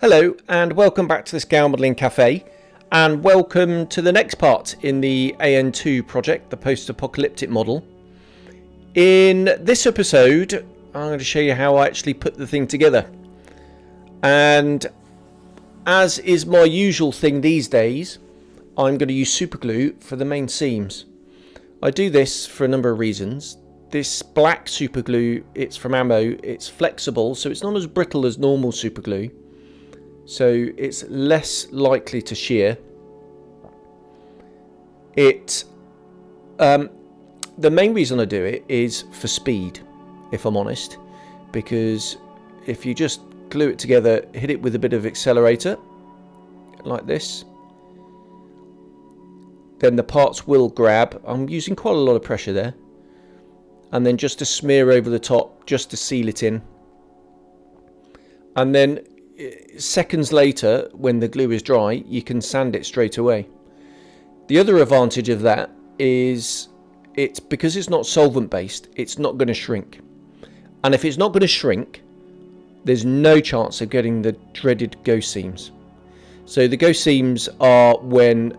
Hello and welcome back to the Scale Modelling Cafe, and welcome to the next part in the AN-2 project, the Post Apocalyptic model. In this episode I'm going to show you how I actually put the thing together, and as is my usual thing these days, I'm going to use super glue for the main seams. I do this for a number of reasons. This black super glue, it's from Ammo, it's flexible, so it's not as brittle as normal super glue, so it's less likely to shear. The main reason I do it is for speed, if I'm honest, because if you just glue it together, hit it with a bit of accelerator like this, then the parts will grab. I'm using quite a lot of pressure there, and then just to smear over the top just to seal it in, and then seconds later when the glue is dry you can sand it straight away. The other advantage of that is it's because it's not solvent based, it's not going to shrink, and if it's not going to shrink there's no chance of getting the dreaded ghost seams. So the ghost seams are when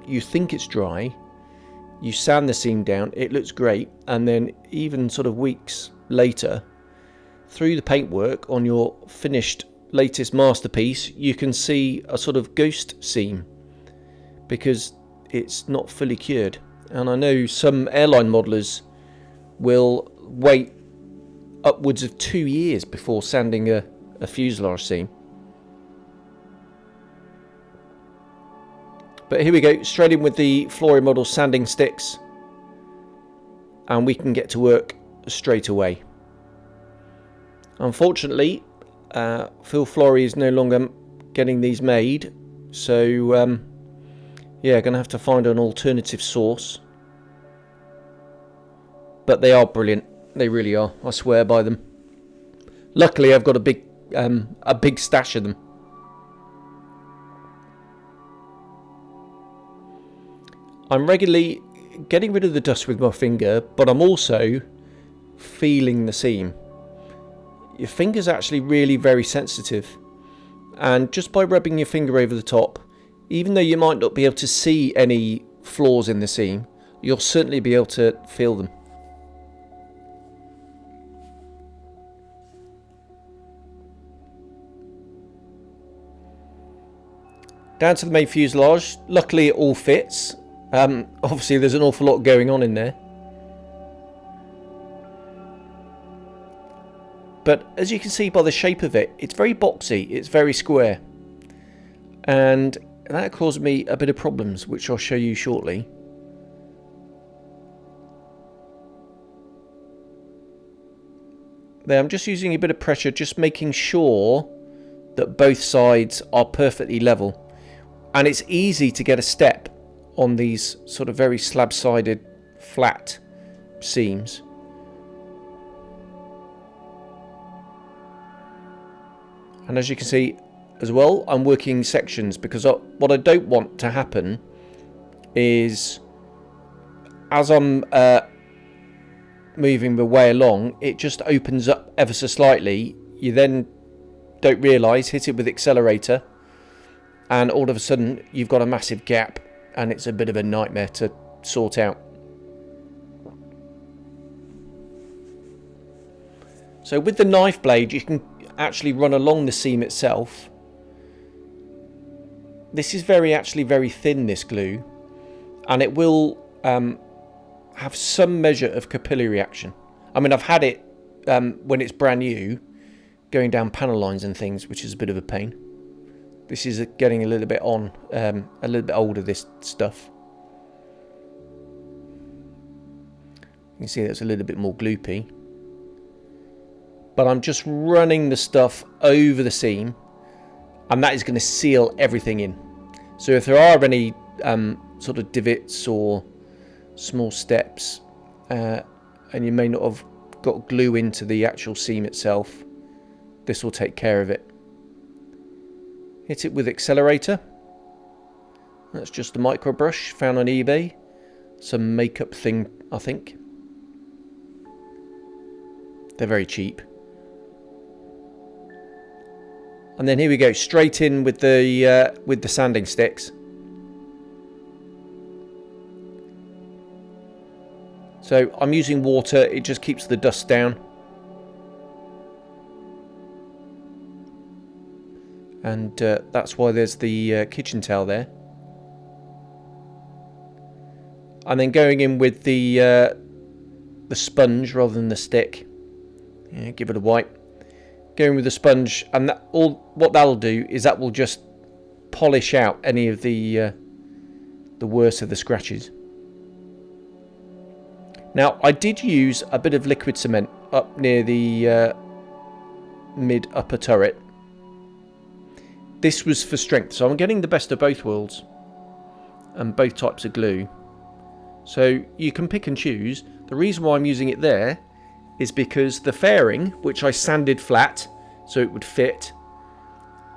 you think it's dry, you sand the seam down, it looks great, and then even sort of weeks later through the paintwork on your finished latest masterpiece you can see a sort of ghost seam because it's not fully cured. And I know some airline modelers will wait upwards of 2 years before sanding a fuselage seam. But here we go, straight in with the Flory model sanding sticks, and we can get to work straight away. Unfortunately, Phil Flory is no longer getting these made, so yeah, gonna have to find an alternative source. But they are brilliant, they really are. I swear by them. Luckily, I've got a big stash of them. I'm regularly getting rid of the dust with my finger, but I'm also feeling the seam. Your finger's actually really very sensitive, and just by rubbing your finger over the top, even though you might not be able to see any flaws in the seam, you'll certainly be able to feel them. Down to the main fuselage. Luckily it all fits. Obviously there's an awful lot going on in there, but as you can see by the shape of it, it's very boxy, it's very square, and that caused me a bit of problems, which I'll show you shortly. There, I'm just using a bit of pressure, just making sure that both sides are perfectly level, and it's easy to get a step on these sort of very slab-sided flat seams. And as you can see as well, I'm working sections, because what I don't want to happen is as I'm moving the way along, it just opens up ever so slightly. You then don't realise, hit it with accelerator, and all of a sudden you've got a massive gap, and it's a bit of a nightmare to sort out. So with the knife blade you can actually run along the seam itself. This is actually very thin, this glue, and it will have some measure of capillary action. I mean, I've had it when it's brand new going down panel lines and things, which is a bit of a pain. This is getting a little bit on, a little bit older, this stuff. You can see that's a little bit more gloopy. But I'm just running the stuff over the seam, and that is going to seal everything in. So if there are any sort of divots or small steps, and you may not have got glue into the actual seam itself, this will take care of it. Hit it with accelerator. That's just a micro brush found on eBay, some makeup thing, I think. They're very cheap. And then here we go, straight in with the sanding sticks. So I'm using water, it just keeps the dust down. And that's why there's the kitchen towel there. And then going in with the sponge rather than the stick. Yeah, give it a wipe. Going with the sponge, and what that'll do is that will just polish out any of the worst of the scratches. Now I did use a bit of liquid cement up near the mid upper turret. This was for strength, so I'm getting the best of both worlds and both types of glue. So you can pick and choose. The reason why I'm using it there is because the fairing, which I sanded flat so it would fit,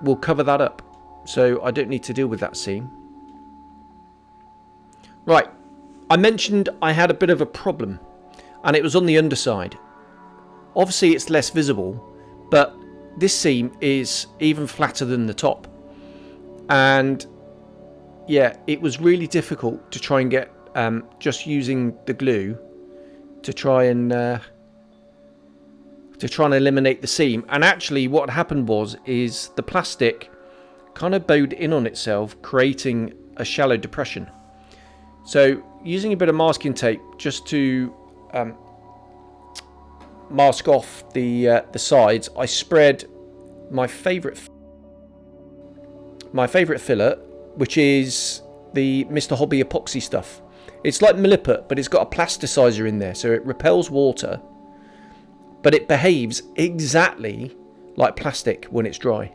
will cover that up. So I don't need to deal with that seam. Right, I mentioned I had a bit of a problem, and it was on the underside. Obviously it's less visible, but this seam is even flatter than the top. And yeah, it was really difficult to try and get just using the glue to try and eliminate the seam. And actually what happened is the plastic kind of bowed in on itself, creating a shallow depression. So using a bit of masking tape just to mask off the sides, I spread my favourite filler, which is the Mr. Hobby epoxy stuff. It's like Milliput, but it's got a plasticizer in there, so it repels water, but it behaves exactly like plastic when it's dry.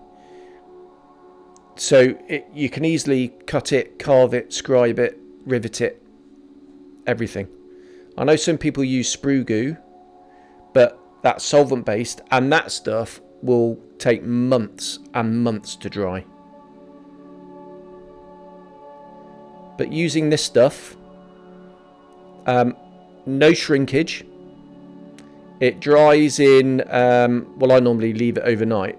So you can easily cut it, carve it, scribe it, rivet it, everything. I know some people use sprue goo, but that's solvent based, and that stuff will take months and months to dry. But using this stuff, no shrinkage. It dries in, well, I normally leave it overnight,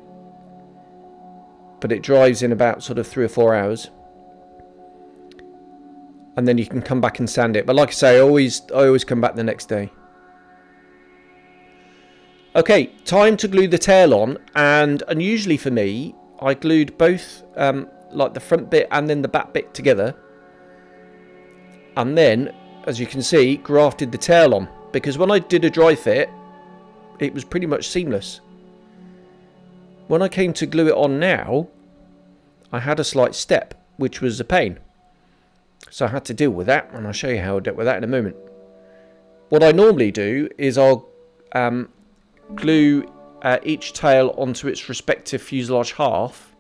but it dries in about sort of 3 or 4 hours. And then you can come back and sand it. But like I say, I always come back the next day. Okay, time to glue the tail on. And unusually for me, I glued both like the front bit and then the back bit together. And then, as you can see, grafted the tail on. Because when I did a dry fit, it was pretty much seamless. When I came to glue it on now, I had a slight step, which was a pain. So I had to deal with that, and I'll show you how I dealt with that in a moment. What I normally do is I'll glue each tail onto its respective fuselage half.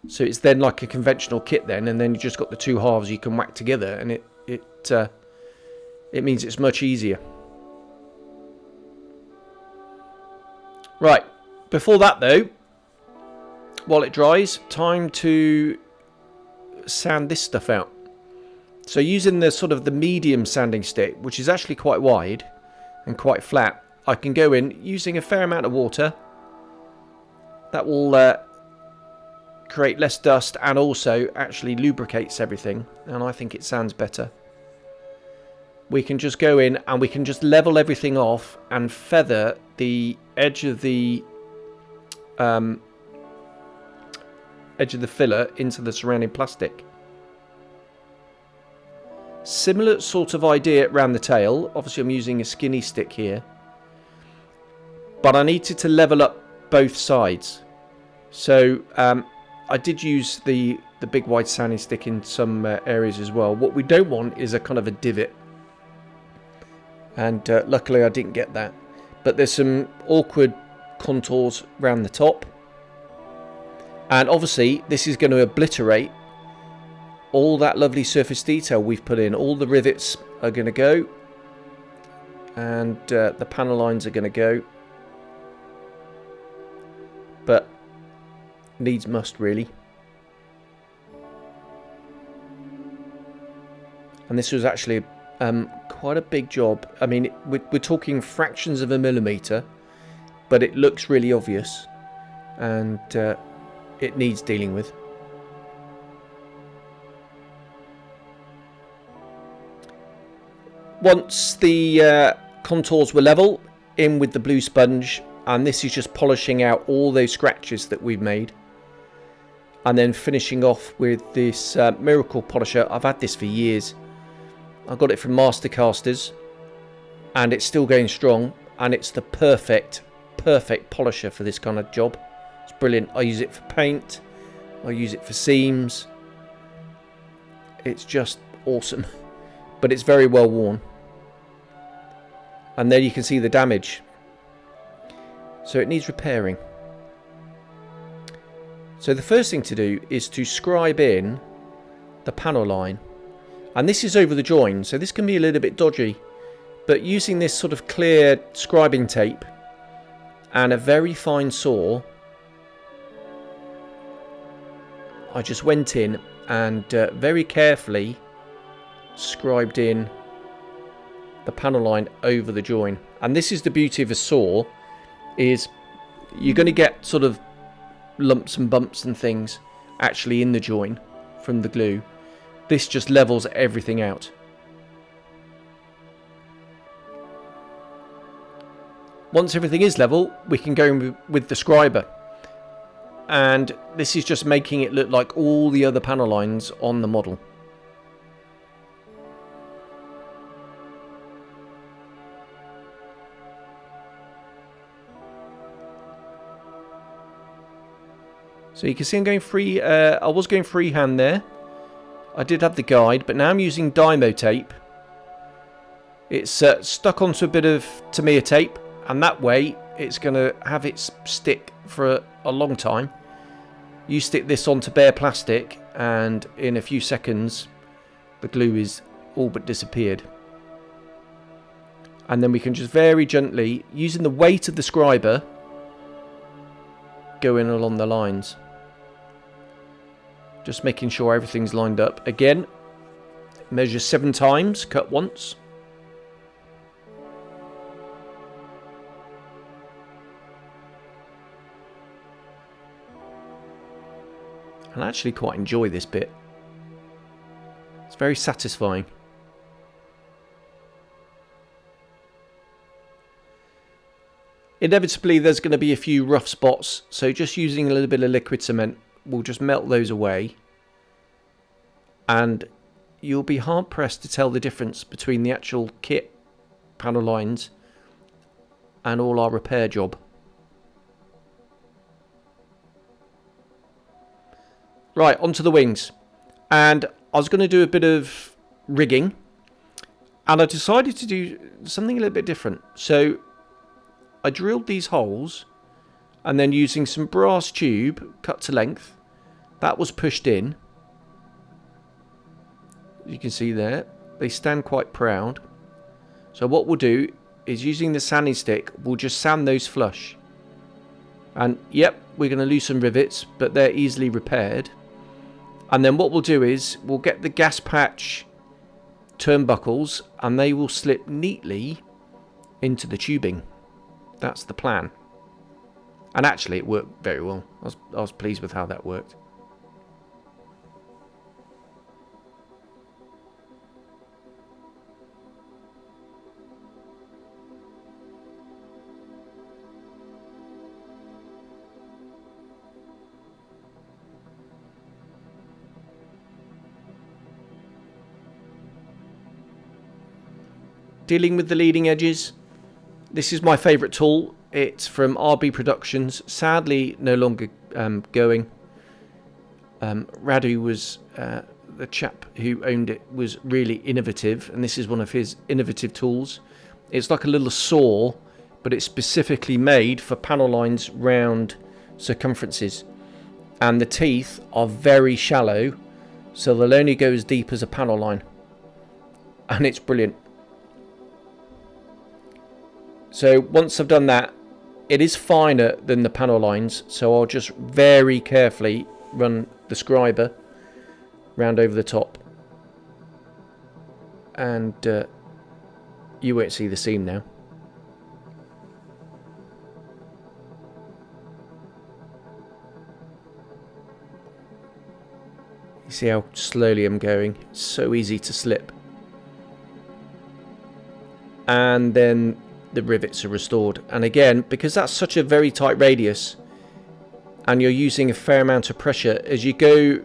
So it's then like a conventional kit then, and then you just got the two halves you can whack together, and it means it's much easier. Right, before that though, while it dries, time to sand this stuff out. So using the sort of the medium sanding stick, which is actually quite wide and quite flat, I can go in using a fair amount of water. That will create less dust and also actually lubricates everything, and I think it sands better. We can just go in and we can just level everything off and feather the edge of the filler into the surrounding plastic. Similar sort of idea around the tail. Obviously I'm using a skinny stick here, but I needed to level up both sides. So I did use the big wide sanding stick in some areas as well. What we don't want is a kind of a divot, and luckily I didn't get that. But there's some awkward contours around the top, and obviously this is going to obliterate all that lovely surface detail we've put in. All the rivets are going to go, and the panel lines are going to go, but needs must really. And this was actually quite a big job. I mean, we're talking fractions of a millimetre, but it looks really obvious, and it needs dealing with. Once the contours were level, in with the blue sponge, and this is just polishing out all those scratches that we've made, and then finishing off with this miracle polisher. I've had this for years. I got it from Mastercasters, and it's still going strong, and it's the perfect polisher for this kind of job. It's brilliant. I use it for paint, I use it for seams. It's just awesome, but it's very well worn. And there you can see the damage, so it needs repairing. So the first thing to do is to scribe in the panel line, and this is over the join, so this can be a little bit dodgy, but using this sort of clear scribing tape and a very fine saw, I just went in and very carefully scribed in the panel line over the join. And this is the beauty of a saw, is you're going to get sort of lumps and bumps and things actually in the join from the glue. This just levels everything out. Once everything is level, we can go with the scriber, and this is just making it look like all the other panel lines on the model. So you can see I'm going free. I was going freehand there. I did have the guide, but now I'm using Dymo tape. It's stuck onto a bit of Tamiya tape, and that way it's going to have its stick for a long time. You stick this onto bare plastic, and in a few seconds the glue is all but disappeared. And then we can just very gently, using the weight of the scriber, go in along the lines. Just making sure everything's lined up. Again, measure 7 times, cut once. And I actually quite enjoy this bit. It's very satisfying. Inevitably there's going to be a few rough spots, so just using a little bit of liquid cement will just melt those away, and you'll be hard pressed to tell the difference between the actual kit panel lines and all our repair job. Right, onto the wings, and I was going to do a bit of rigging, and I decided to do something a little bit different. So I drilled these holes, and then using some brass tube cut to length, that was pushed in. You can see there, they stand quite proud. So what we'll do is, using the sanding stick, we'll just sand those flush. And yep, we're going to lose some rivets, but they're easily repaired. And then what we'll do is, we'll get the gas patch turnbuckles, and they will slip neatly into the tubing. That's the plan. And actually it worked very well. I was pleased with how that worked. Dealing with the leading edges. This is my favourite tool. It's from RB Productions. Sadly, no longer going. Radu was the chap who owned it, was really innovative, and this is one of his innovative tools. It's like a little saw, but it's specifically made for panel lines round circumferences, and the teeth are very shallow, so they'll only go as deep as a panel line, and it's brilliant. So once I've done that, it is finer than the panel lines, so I'll just very carefully run the scriber round over the top, and you won't see the seam now. You see how slowly I'm going? It's so easy to slip. And then the rivets are restored. And again, because that's such a very tight radius and you're using a fair amount of pressure, as you go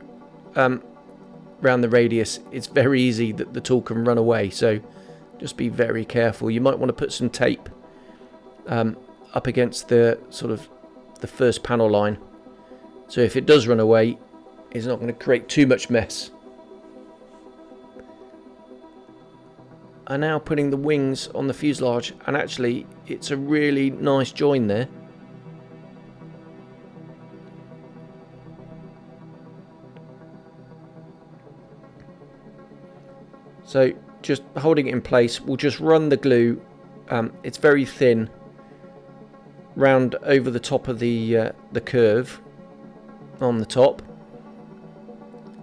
around the radius, it's very easy that the tool can run away. So just be very careful. You might want to put some tape up against the sort of the first panel line. So if it does run away, it's not going to create too much mess. I'm now putting the wings on the fuselage, and actually it's a really nice join there. So just holding it in place, we'll just run the glue, it's very thin, round over the top of the curve on the top.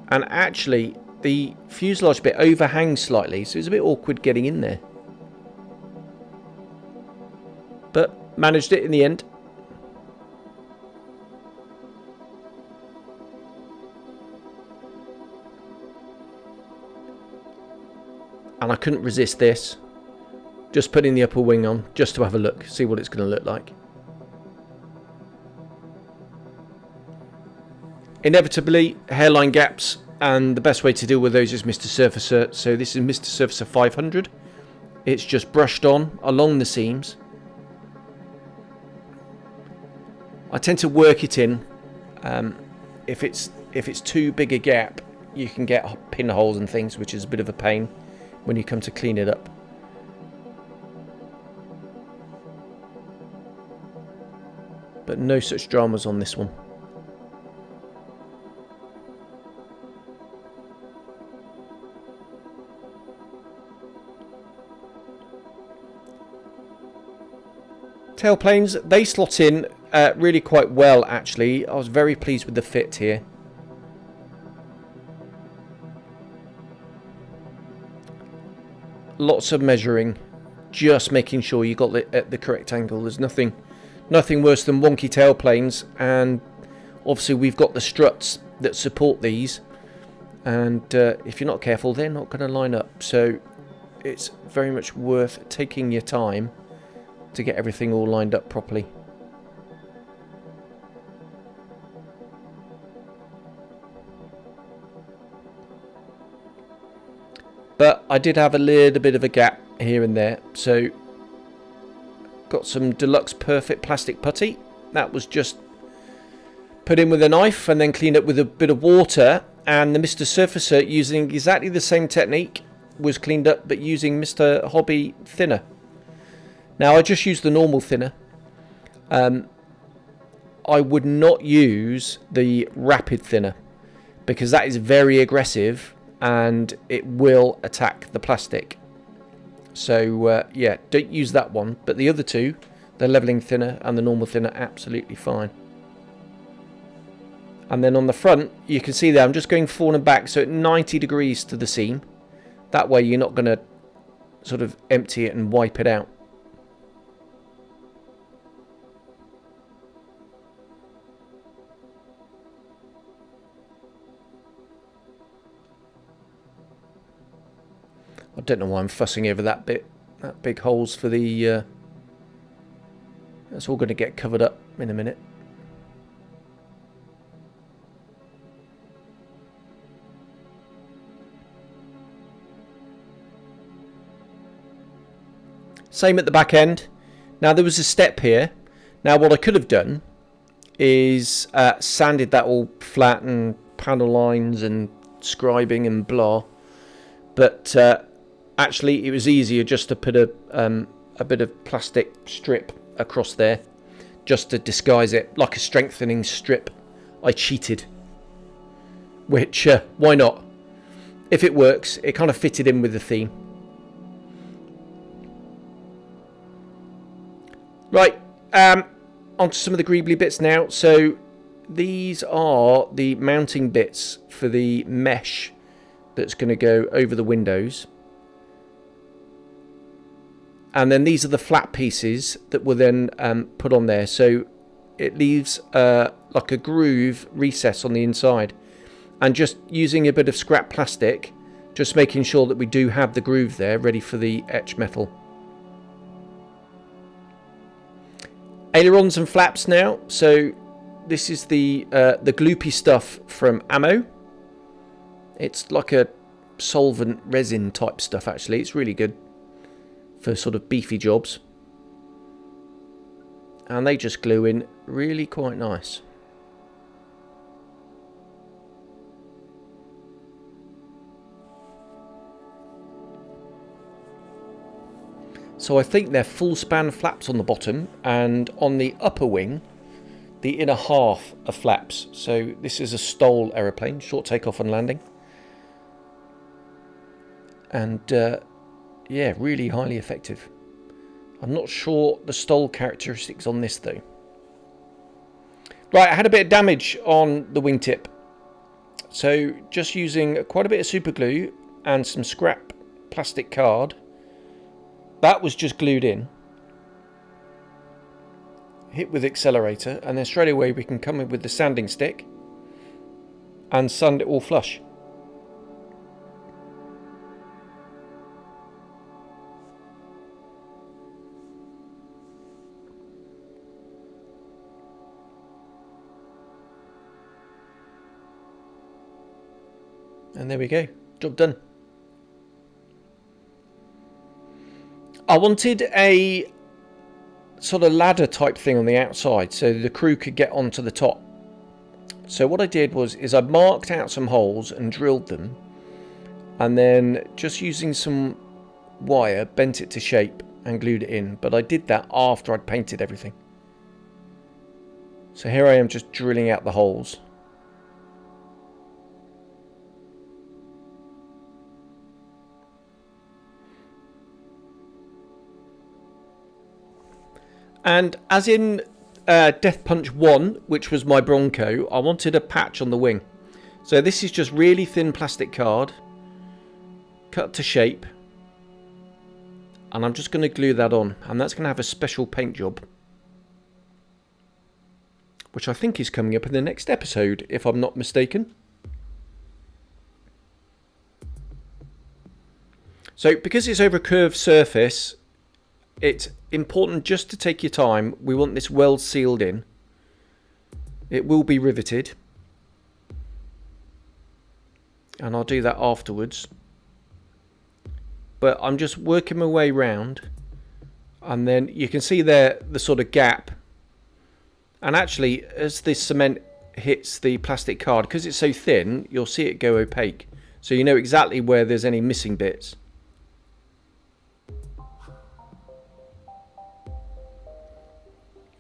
And actually the fuselage bit overhangs slightly, so it's a bit awkward getting in there. But managed it in the end. And I couldn't resist this. Just putting the upper wing on, just to have a look, see what it's going to look like. Inevitably, hairline gaps, and the best way to deal with those is Mr. Surfacer. So this is Mr. Surfacer 500. It's just brushed on along the seams. I tend to work it in. If it's too big a gap, you can get pinholes and things, which is a bit of a pain when you come to clean it up. But no such dramas on this one. Tailplanes, they slot in really quite well actually. I was very pleased with the fit here. Lots of measuring, just making sure you got it at the correct angle. There's nothing worse than wonky tailplanes, and obviously we've got the struts that support these, and if you're not careful, they're not going to line up. So it's very much worth taking your time to get everything all lined up properly. But I did have a little bit of a gap here and there, so got some Deluxe Perfect plastic putty. That was just put in with a knife and then cleaned up with a bit of water, and the Mr. Surfacer, using exactly the same technique, was cleaned up but using Mr. Hobby thinner. Now I just used the normal thinner. I would not use the rapid thinner because that is very aggressive and it will attack the plastic. So yeah, don't use that one, but the other two, the leveling thinner and the normal thinner, absolutely fine. And then on the front, you can see there I'm just going forward and back, so at 90 degrees to the seam. That way you're not going to sort of empty it and wipe it out. I don't know why I'm fussing over that bit. That big holes for the... that's all going to get covered up in a minute. Same at the back end. Now there was a step here. Now what I could have done is sanded that all flat and panel lines and scribing and blah. But actually it was easier just to put a bit of plastic strip across there just to disguise it, like a strengthening strip. I cheated, which why not? If it works, it kind of fitted in with the theme. Right, onto some of the greebly bits now. So these are the mounting bits for the mesh that's going to go over the windows. And then these are the flat pieces that will then put on there. So it leaves like a groove recess on the inside. and just using a bit of scrap plastic, just making sure that we do have the groove there ready for the etch metal. Ailerons and flaps now. So this is the gloopy stuff from Ammo. It's like a solvent resin type stuff actually. It's really good for sort of beefy jobs. And they just glue in really quite nice. So I think they're full span flaps on the bottom, and on the upper wing the inner half are flaps. So this is a STOL aeroplane, short takeoff and landing, and yeah, really highly effective. I'm not sure the STOL characteristics on this though. Right, I had a bit of damage on the wingtip, so just using quite a bit of super glue and some scrap plastic card. That was just glued in, hit with accelerator, and then straight away we can come in with the sanding stick and sand it all flush. And there we go, job done. I wanted a sort of ladder type thing on the outside so the crew could get onto the top. So what I did is I marked out some holes and drilled them, and then just using some wire bent it to shape and glued it in. But I did that after I'd painted everything. So here I am just drilling out the holes. And as in Death Punch 1, which was my Bronco, I wanted a patch on the wing. So this is just really thin plastic card, cut to shape. And I'm just going to glue that on. And that's going to have a special paint job, which I think is coming up in the next episode, if I'm not mistaken. So because it's over a curved surface, it's important just to take your time. We want this well sealed in. It will be riveted, and I'll do that afterwards. But I'm just working my way round, and then you can see there the sort of gap. And actually, as this cement hits the plastic card, because it's so thin, you'll see it go opaque. So you know exactly where there's any missing bits.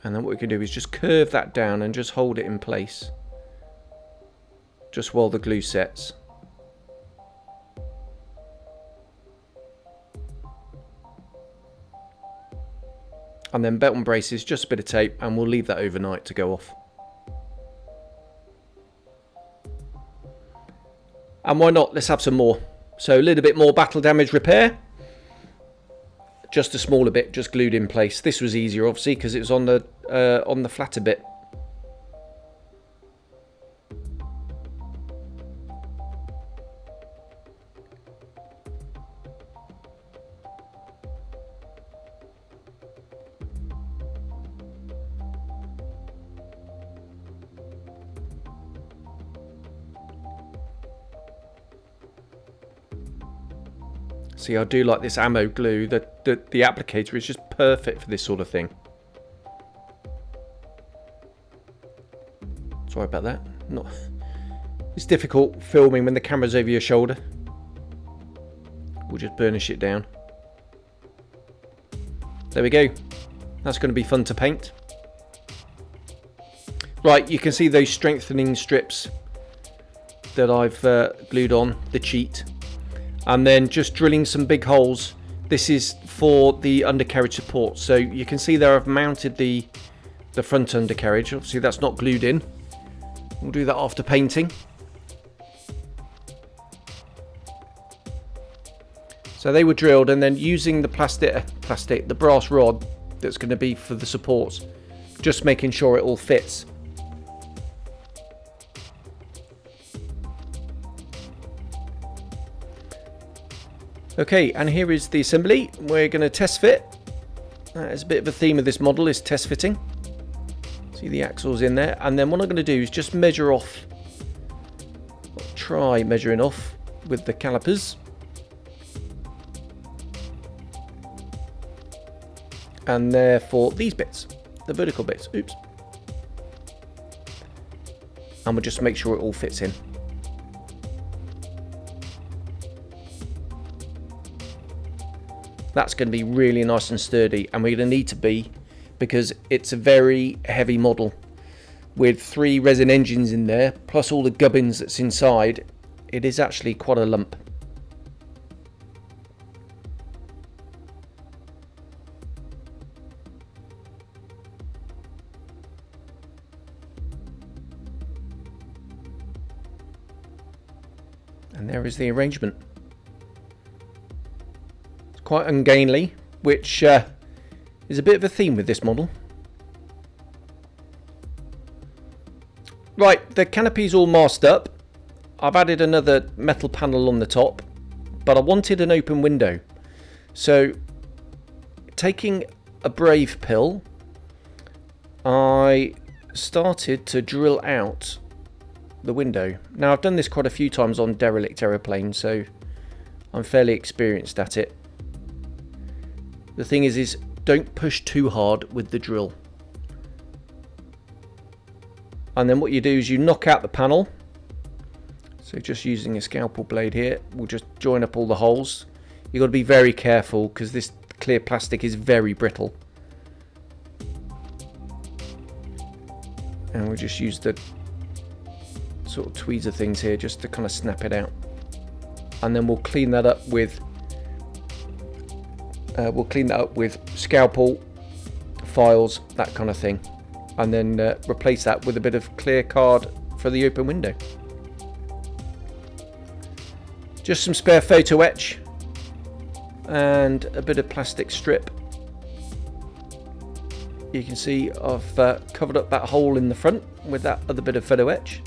And then what we can do is just curve that down and just hold it in place, just while the glue sets. And then belt and braces, just a bit of tape, and we'll leave that overnight to go off. And why not? Let's have some more. So a little bit more battle damage repair. Just a smaller bit, just glued in place. This was easier, obviously, because it was on the flatter bit. See, I do like this ammo glue. The applicator is just perfect for this sort of thing. Sorry about that. It's difficult filming when the camera's over your shoulder. We'll just burnish it down. There we go. That's going to be fun to paint. Right, you can see those strengthening strips that I've glued on, the cheat. And then just drilling some big holes. This is for the undercarriage support. So you can see there I've mounted the front undercarriage. Obviously that's not glued in. We'll do that after painting. So they were drilled, and then using the the brass rod that's going to be for the supports, just making sure it all fits. Okay, and here is the assembly. We're going to test fit. It's a bit of a theme of this model is test fitting. See the axles in there, and then what I'm going to do is just measure off, try measuring off with the calipers, and therefore these bits, the vertical bits, oops, and we'll just make sure it all fits in. That's going to be really nice and sturdy, and we're going to need to be, because it's a very heavy model with 3 resin engines in there plus all the gubbins that's inside. It is actually quite a lump. And there is the arrangement. It's quite ungainly, which is a bit of a theme with this model. Right, the canopy's all masked up. I've added another metal panel on the top, but I wanted an open window. So, taking a brave pill, I started to drill out the window. Now, I've done this quite a few times on derelict aeroplanes, so I'm fairly experienced at it. The thing is don't push too hard with the drill. And then what you do is you knock out the panel. So just using a scalpel blade here, we'll just join up all the holes. You've got to be very careful because this clear plastic is very brittle. And we'll just use the sort of tweezer things here just to kind of snap it out. And then we'll clean that up with scalpel, files, that kind of thing. And then replace that with a bit of clear card for the open window. Just some spare photo etch and a bit of plastic strip. You can see I've covered up that hole in the front with that other bit of photo etch.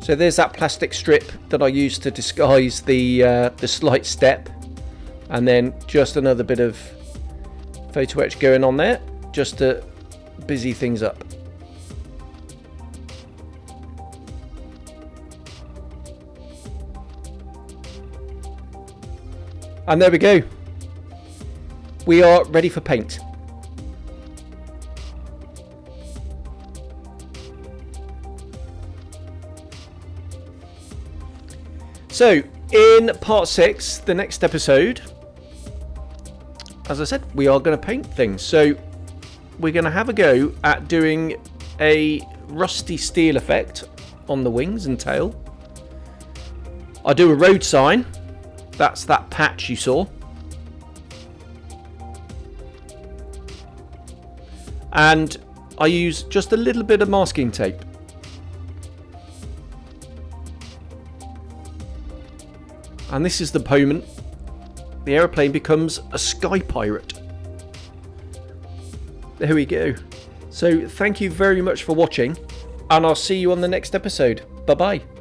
So there's that plastic strip that I used to disguise the slight step, and then just another bit of photo etch going on there just to busy things up. And there we go. We are ready for paint. So, in part 6, the next episode, as I said, we are going to paint things. So, we're going to have a go at doing a rusty steel effect on the wings and tail. I do a road sign. That's that patch you saw. And I use just a little bit of masking tape. And this is the moment the aeroplane becomes a sky pirate. There we go. So thank you very much for watching, and I'll see you on the next episode. Bye bye.